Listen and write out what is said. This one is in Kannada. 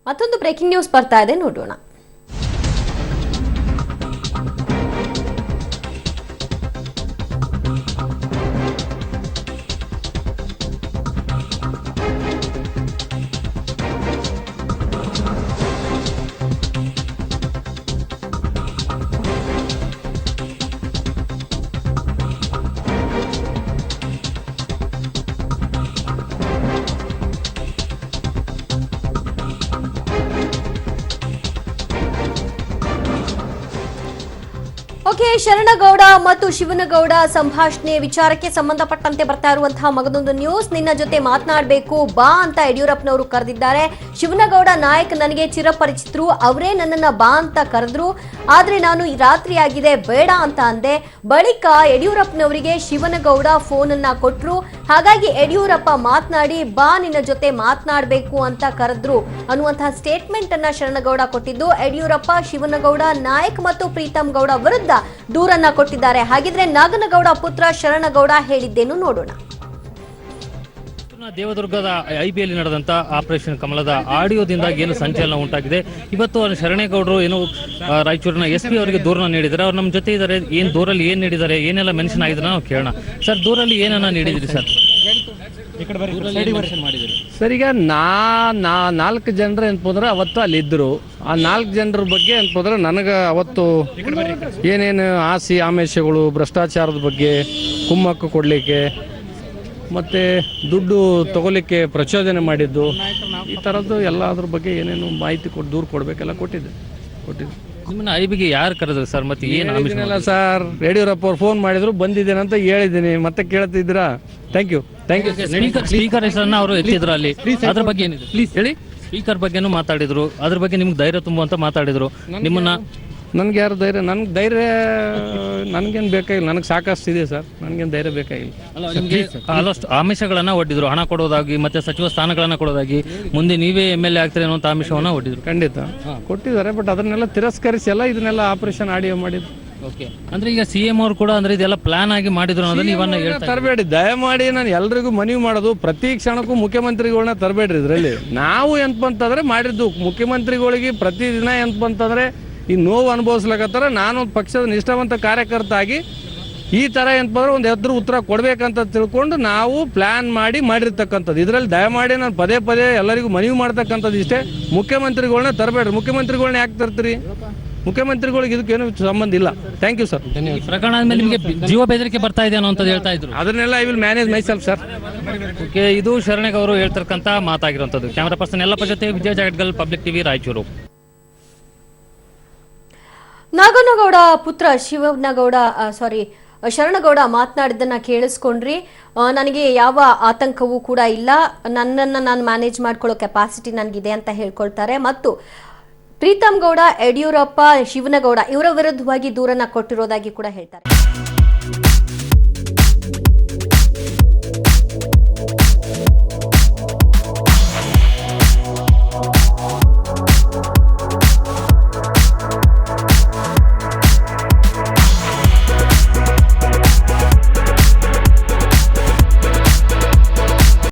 ಮತ್ತೊಂದು ಬ್ರೇಕಿಂಗ್ ನ್ಯೂಸ್ ಬರ್ತಾ ಇದೆ, ನೋಡೋಣ. ಓಕೆ, ಶರಣಗೌಡ ಮತ್ತು ಶಿವನಗೌಡ ಸಂಭಾಷಣೆ ವಿಚಾರಕ್ಕೆ ಸಂಬಂಧಪಟ್ಟಂತೆ ಬರ್ತಾ ಇರುವಂತಹ ಮಗದೊಂದು ನ್ಯೂಸ್. ನಿನ್ನ ಜೊತೆ ಮಾತನಾಡಬೇಕು ಬಾ ಅಂತ ಯಡಿಯೂರಪ್ಪನವರು ಕರೆದಿದ್ದಾರೆ. ಶಿವನಗೌಡ ನಾಯಕ್ ನನಗೆ ಚಿರಪರಿಚಿತರು, ಅವರೇ ನನ್ನನ್ನ ಬಾ ಅಂತ ಕರೆದ್ರು. ಆದ್ರೆ ನಾನು ಈ ರಾತ್ರಿ ಆಗಿದೆ ಬೇಡ ಅಂತ ಅಂದೆ. ಬಳಿಕ ಯಡಿಯೂರಪ್ಪನವರಿಗೆ ಶಿವನಗೌಡ ಫೋನ್ ಅನ್ನ ಕೊಟ್ರು. ಹಾಗಾಗಿ ಯಡಿಯೂರಪ್ಪ ಮಾತನಾಡಿ ಬಾ ನಿನ್ನ ಜೊತೆ ಮಾತನಾಡಬೇಕು ಅಂತ ಕರೆದ್ರು ಅನ್ನುವಂತಹ ಸ್ಟೇಟ್ಮೆಂಟ್ ಅನ್ನ ಶರಣಗೌಡ ಕೊಟ್ಟಿದ್ದು, ಯಡಿಯೂರಪ್ಪ ಶಿವನಗೌಡ ನಾಯಕ್ ಮತ್ತು ಪ್ರೀತಮ್ ಗೌಡ ವಿರುದ್ಧ ದೂರನ್ನ ಕೊಟ್ಟಿದ್ದಾರೆ. ಹಾಗಿದ್ರೆ ನಾಗನಗೌಡ ಪುತ್ರ ಶರಣಗೌಡ ಹೇಳಿದ್ದೇನು ನೋಡೋಣ. ದೇವದುರ್ಗದ IBL ನಡೆದಂತ ಆಪರೇಷನ್ ಕಮಲದ ಆಡಿಯೋದಿಂದಾಗಿ ಏನು ಸಂಚಲನ ಉಂಟಾಗಿದೆ. ಇವತ್ತು ಶರಣೇಗೌಡರು ಏನು ರಾಯಚೂರಿನ SP ಅವರಿಗೆ ದೂರನ್ನ ನೀಡಿದ್ದಾರೆ. ಅವ್ರು ನಮ್ಮ ಜೊತೆ ಇದ್ದಾರೆ. ಏನ್ ದೂರಲ್ಲಿ ಏನ್ ನೀಡಿದ್ದಾರೆ, ಏನೆಲ್ಲ ಮೆನ್ಷನ್ ಆಗಿದೆ ನಾವು ಕೇಳೋಣ. ಸರ್, ದೂರಲ್ಲಿ ಏನನ್ನ ನೀಡಿದ್ರಿ ಸರ್? ಸರ್, ಈಗ ನಾಲ್ಕು ಜನರು ಏನಪ್ಪಂದ್ರೆ ಅವತ್ತು ಅಲ್ಲಿ ಇದ್ರು. ಆ 4 ಜನರ ಬಗ್ಗೆ ಏನಪ್ಪಂದ್ರೆ ನನಗೆ ಅವತ್ತು ಏನೇನು ಆಸೆ ಆಮಿಷಗಳು, ಭ್ರಷ್ಟಾಚಾರದ ಬಗ್ಗೆ ಕುಮ್ಮಕ್ಕು ಕೊಡಲಿಕ್ಕೆ ಮತ್ತು ದುಡ್ಡು ತಗೋಲಿಕ್ಕೆ ಪ್ರಚೋದನೆ ಮಾಡಿದ್ದು, ಈ ಥರದ್ದು ಎಲ್ಲ ಅದ್ರ ಬಗ್ಗೆ ಏನೇನು ಮಾಹಿತಿ ದೂರು ಕೊಡಬೇಕೆಲ್ಲ ಕೊಟ್ಟಿದ್ದೆ. ನಿಮ್ಮನ್ನ IBಗೆ ಯಾರು ಕರೆದ್ರು ಸರ್? ಮತ್ತೆ ಏನಿಲ್ಲ ಸರ್, ಯಡಿಯೂರಪ್ಪ ಅವ್ರು ಫೋನ್ ಮಾಡಿದ್ರು, ಬಂದಿದ್ದೇನೆ ಅಂತ ಹೇಳಿದ್ದೀನಿ. ಮತ್ತೆ ಕೇಳ್ತಿದ್ದೀರಾ? Thank you. ಸ್ಪೀಕರ್ ಹೆಸರನ್ನ ಅವರು ಎತ್ತಿದ್ರು ಅಲ್ಲಿ. ಅದ್ರ ಬಗ್ಗೆ ಏನಿದೆ ಪ್ಲೀಸ್ ಹೇಳಿ. ಸ್ಪೀಕರ್ ಬಗ್ಗೆನೂ ಮಾತಾಡಿದ್ರು, ಅದ್ರ ಬಗ್ಗೆ ನಿಮ್ಗೆ ಧೈರ್ಯ ತುಂಬುವಂತ ಮಾತಾಡಿದ್ರು. ನಿಮ್ಮನ್ನ ನನ್ಗೆ ಯಾರು ಧೈರ್ಯ? ನನಗೇನು ಬೇಕಾಗಿಲ್ಲ, ನನಗೆ ಸಾಕಷ್ಟು ಇದೆ ಸರ್, ನನಗೇನು ಧೈರ್ಯ ಬೇಕಾಗಿಲ್ಲ. ನಿಮಗೆ ಆಲ್ಮೋಸ್ಟ್ ಆಮಿಷಗಳನ್ನ ಒಡ್ಡಿದ್ರು, ಹಣ ಕೊಡೋದಾಗಿ ಮತ್ತೆ ಸಚಿವ ಸ್ಥಾನಗಳನ್ನ ಕೊಡೋದಾಗಿ, ಮುಂದೆ ನೀವೇ MLA ಆಗ್ತೀರಿ ಅನ್ನೋ ಆಮಿಷವನ್ನ ಒಡ್ಡಿದ್ರು. ಖಂಡಿತ ಕೊಟ್ಟಿದ್ದಾರೆ, ಬಟ್ ಅದನ್ನೆಲ್ಲ ತಿರಸ್ಕರಿಸಿ ಎಲ್ಲ ಇದನ್ನೆಲ್ಲ ಆಪರೇಷನ್ ಆಡಿಯೋ ಮಾಡಿದ್ರು. ಓಕೆ, ಅಂದ್ರೆ ಈಗ CM ಅವರು ಕೂಡ ಅಂದ್ರೆ ಇದೆಲ್ಲ ಪ್ಲಾನ್ ಆಗಿ ಮಾಡಿದ್ರು ಅನ್ನೋದನ್ನ ಇವನ್ನ ಹೇಳ್ತಾ ತರಬೇಡಿ. ದಯಮಾಡಿ ನಾನು ಎಲ್ರಿಗೂ ಮನವಿ ಮಾಡೋದು, ಪ್ರತಿ ಕ್ಷಣಕ್ಕೂ ಮುಖ್ಯಮಂತ್ರಿಗಳನ್ನ ತರಬೇಡ್ರಿ ಇದರಲ್ಲಿ. ನಾವು ಎಂತ ಅಂತಂದ್ರೆ ಮಾಡಿದ್ದು ಮುಖ್ಯಮಂತ್ರಿಗಳಿಗೆ ಪ್ರತಿದಿನ ಎಂತ ಅಂತಂದ್ರೆ ಈ ನೋವು ಅನುಭವಿಸ್ಲಕತ್ತಾರ. ನಾನು ಪಕ್ಷದ ನಿಷ್ಠಾವಂತ ಕಾರ್ಯಕರ್ತ ಆಗಿ ಈ ಥರ ಏನಪ್ಪಂದ್ರೆ ಒಂದು ಎದುರು ಉತ್ತರ ಕೊಡ್ಬೇಕಂತ ತಿಳ್ಕೊಂಡು ನಾವು ಪ್ಲಾನ್ ಮಾಡಿರ್ತಕ್ಕಂಥದ್ದು. ಇದರಲ್ಲಿ ದಯಮಾಡಿ ನಾನು ಪದೇ ಎಲ್ಲರಿಗೂ ಮನವಿ ಮಾಡ್ತಕ್ಕಂಥದ್ದು ಇಷ್ಟೇ, ಮುಖ್ಯಮಂತ್ರಿಗಳನ್ನ ತರಬೇಡ್ರಿ. ಮುಖ್ಯಮಂತ್ರಿಗಳನ್ನ ಯಾಕೆ ತರ್ತೀರಿ? ಮುಖ್ಯಮಂತ್ರಿಗಳಿಗೆ ಇದಕ್ಕೇನು ಸಂಬಂಧ ಇಲ್ಲ. Thank you sir. ಪ್ರಕರಣ ಆದ್ಮೇಲೆ ನಿಮಗೆ ಜೀವ ಬೆದರಿಕೆ ಬರ್ತಾ ಇದೆ ಅನ್ನೋ ಹೇಳ್ತಾ ಇದ್ರು. ಅದನ್ನೆಲ್ಲ I will manage my self sir. Okay, ಇದು ಶರಣೇಗೌಡ ಅವರು ಹೇಳ್ತಿರ್ತಕ್ಕಂಥ ಮಾತಾಗಿರುವಂಥದ್ದು. ಕ್ಯಾಮರಾ ಪರ್ಸನ್ ಎಲ್ಲಪ್ಪ ಜೊತೆ ವಿಜಯ ಜಾಗಡ್ಗಲ್, ಪಬ್ಲಿಕ್ TV, ರಾಯಚೂರು. ನಾಗನಗೌಡ ಪುತ್ರ ಶರಣಗೌಡ ಮಾತನಾಡಿದ್ದನ್ನ ಕೇಳಿಸ್ಕೊಂಡ್ರಿ. ನನಗೆ ಯಾವ ಆತಂಕವೂ ಕೂಡ ಇಲ್ಲ, ನನ್ನನ್ನು ನಾನು ಮ್ಯಾನೇಜ್ ಮಾಡ್ಕೊಳ್ಳೋ ಕೆಪಾಸಿಟಿ ನನಗಿದೆ ಅಂತ ಹೇಳ್ಕೊಳ್ತಾರೆ. ಮತ್ತು ಪ್ರೀತಮ್ ಗೌಡ, ಯಡಿಯೂರಪ್ಪ, ಶಿವನಗೌಡ ಇವರ ವಿರುದ್ಧವಾಗಿ ದೂರನ್ನ ಕೊಟ್ಟಿರೋದಾಗಿ ಕೂಡ ಹೇಳ್ತಾರೆ.